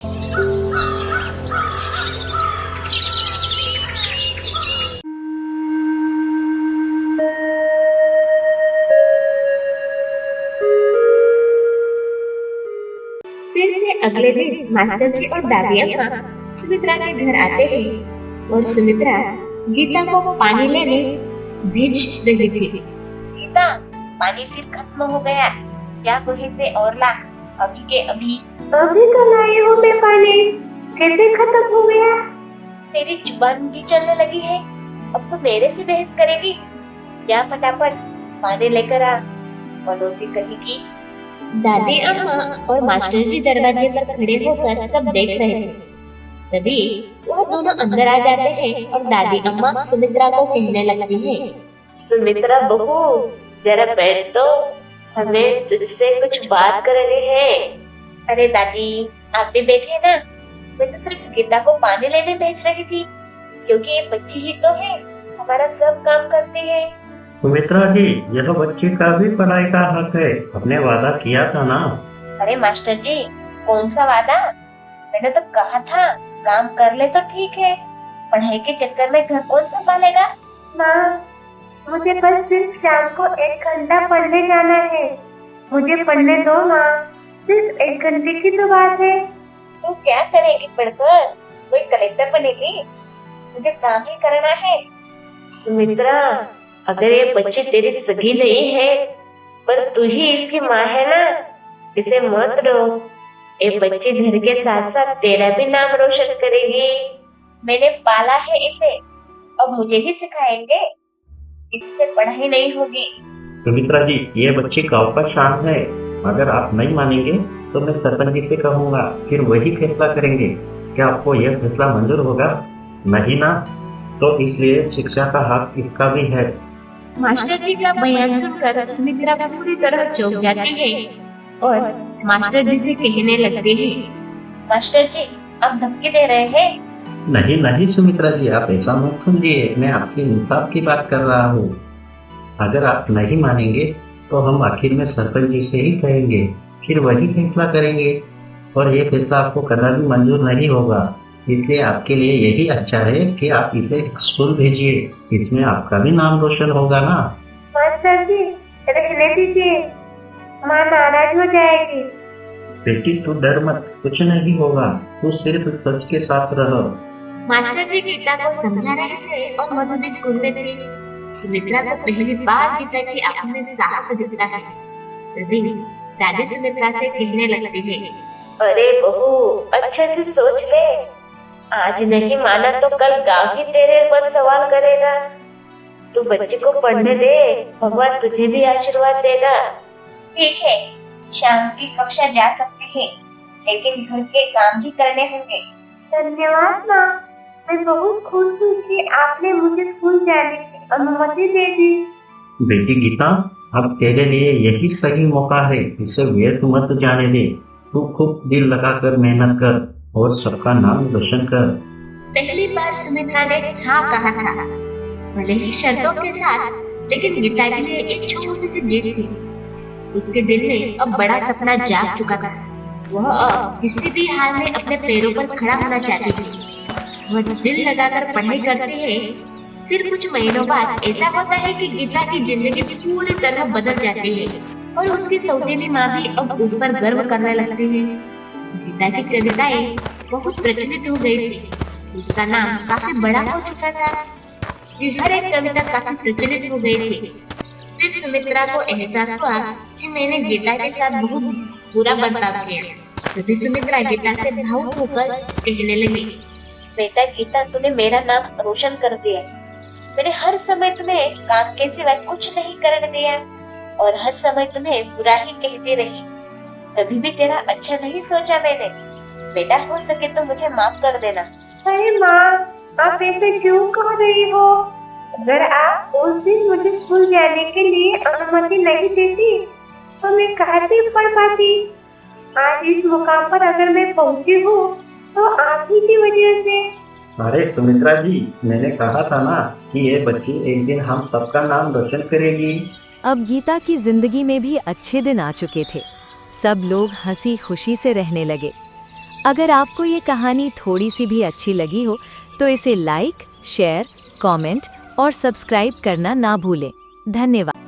फिर से अगले दिन मास्टर जी और दादी अम्मा सुमित्रा के घर आते हैं और सुमित्रा गीता को पानी लेने भेज रही थी। गीता, पानी फिर खत्म हो गया, क्या कोई से और ला, अभी के अभी। अभी तो लाई हूँ मैं पानी, कैसे खत्म हो गया? तेरी जुबान भी चलने लगी है, अब तो मेरे से बहस करेगी। क्या फटाफट पानी लेकर आ, मनोती कहेगी। दादी अम्मा और मास्टर जी दरवाजे पर खड़े होकर सब देख रहे थे। तभी वह दोनों अंदर आ जाते हैं और दादी अम्मा सुमित्रा को कहने लगती है, सुमित्रा बहू, जरा बैठ तो, हमें तुझसे कुछ बात करनी है। अरे दादी, आप भी बैठे ना, मैं तो सिर्फ गीता को पानी लेने भेज रही थी, क्योंकि ये बच्ची ही तो है, हमारा सब काम करती है। सुमित्रा जी, यह बच्चे का भी पढ़ाई का हक है, आपने वादा किया था ना। अरे मास्टर जी, कौन सा वादा? मैंने तो कहा था काम कर ले तो ठीक है, पढ़ाई के चक्कर में घर कौन संभालेगा? माँ, मुझे बस सिर्फ शाम को 1 घंटा पढ़ने जाना है, मुझे पढ़ने दो माँ, सिर्फ 1 घंटे की तो बात है। तू क्या करेगी पढ़कर? कोई कलेक्टर बनेगी? मुझे काम ही करना है। सुमित्रा, अगर ये बच्ची तेरी सगी नहीं है, पर तू ही इसकी माँ है ना, इसे मत रोक। ये बच्ची घर के साथ साथ तेरा भी नाम रोशन करेगी। मैंने पाला है इसे, अब मुझे ही सिखाएंगे, इससे पढ़ाई नहीं होगी। सुमित्रा जी, ये बच्ची गाँव का शान है, अगर आप नहीं मानेंगे तो मैं सरपंच जी से कहूँगा, फिर वही फैसला करेंगे। क्या आपको यह फैसला मंजूर होगा? नहीं ना, तो इसलिए शिक्षा का हक इसका भी है। मास्टर जी का बयान सुनकर सुमित्रा पूरी तरह चौंक जाती है और मास्टर जी से कहने लगती है, मास्टर जी, आप धमकी दे रहे हैं? नहीं नहीं सुमित्रा जी, आप ऐसा मत समझिए, मैं आपके इंसाफ की बात कर रहा हूँ। अगर आप नहीं मानेंगे तो हम आखिर में सरपंच जी से ही कहेंगे, फिर वही फैसला करेंगे, और ये फैसला आपको कदापि मंजूर नहीं होगा। इसलिए आपके लिए यही अच्छा है कि आप इसे स्कूल भेजिए, इसमें आपका भी नाम रोशन होगा ना। मास्टर जी, रहने दीजिए, माँ नाराज हो जाएगी। बेटी तू डर मत, कुछ नहीं होगा, तू सिर्फ सच के साथ रहो। मास्टर जी गीता को समझा रहे थे और मधु भी स्कूल में थी। सुमित्रा को पहली बार गीता की आंखों में साहस दिखता है। तभी दादी सुमित्रा से कहने लगती है, अरे बहू, अच्छे से सोच ले, आज नहीं माना तो कल गांव ही तेरे पर सवाल करेगा। तू बच्चे को पढ़ने दे, भगवान तुझे भी आशीर्वाद देगा। ठीक है, शाम की कक्षा जा सकती है, लेकिन घर के काम भी करने होंगे। धन्यवाद माँ, मैं बहुत खुश हूँ कि आपने मुझे स्कूल जाने की अनुमति दे दी। बेटी गीता, अब तेरे लिए यही सही मौका है, इसे व्यर्थ मत जाने दे। तू खूब दिल लगाकर मेहनत कर और सबका नाम रोशन कर। पहली बार सुमित्रा ने हाँ कहा था, भले ही शर्तों के साथ, लेकिन गीता के लिए एक छोटी सी जीत थी। उसके दिल में अब बड़ा सपना जाग चुका था। वह अब किसी भी हाल में अपने पैरों पर खड़ा होना चाहती थी। वह दिल लगाकर पढ़ाई करती है। फिर कुछ महीनों बाद ऐसा होता है कि गीता की जिंदगी पूरी तरह बदल जाती है और उसकी सौतेली माँ भी अब उस पर गर्व करने लगती है। गीता की कविताएं बहुत प्रचलित हो गई थी। उसका नाम काफी बड़ा हो चुका था। हर एक कविता काफी प्रचलित हो गई थी। फिर सुमित्रा को एहसास हुआ कि मैंने गीता के साथ बहुत बुरा बर्ताव किया। तभी सुमित्रा गीता से भावुक होकर कहने लगी, बेटा गीता, तूने मेरा नाम रोशन कर दिया। मैंने हर समय तुम्हें काम के सिवाय कुछ नहीं करने दिया और हर समय तुम्हें बुरा ही कहती रही। कभी भी तेरा अच्छा नहीं सोचा मैंने। बेटा, हो सके तो मुझे माफ कर देना। अरे माँ, आप ऐसे क्यों कह रही हो? अगर आप उस दिन मुझे स्कूल जाने के लिए अनुमति नहीं देती तो मैं कहाँ से पढ़ पाती? आज इस मुकाम पर अगर मैं पहुँची हूँ तो आप ही की वजह से। अरे सुमित्रा जी, मैंने कहा था ना कि ये बच्ची एक दिन हम सबका नाम रोशन करेगी। अब गीता की जिंदगी में भी अच्छे दिन आ चुके थे। सब लोग हंसी खुशी से रहने लगे। अगर आपको ये कहानी थोड़ी सी भी अच्छी लगी हो तो इसे लाइक, शेयर, कमेंट और सब्सक्राइब करना ना भूलें। धन्यवाद।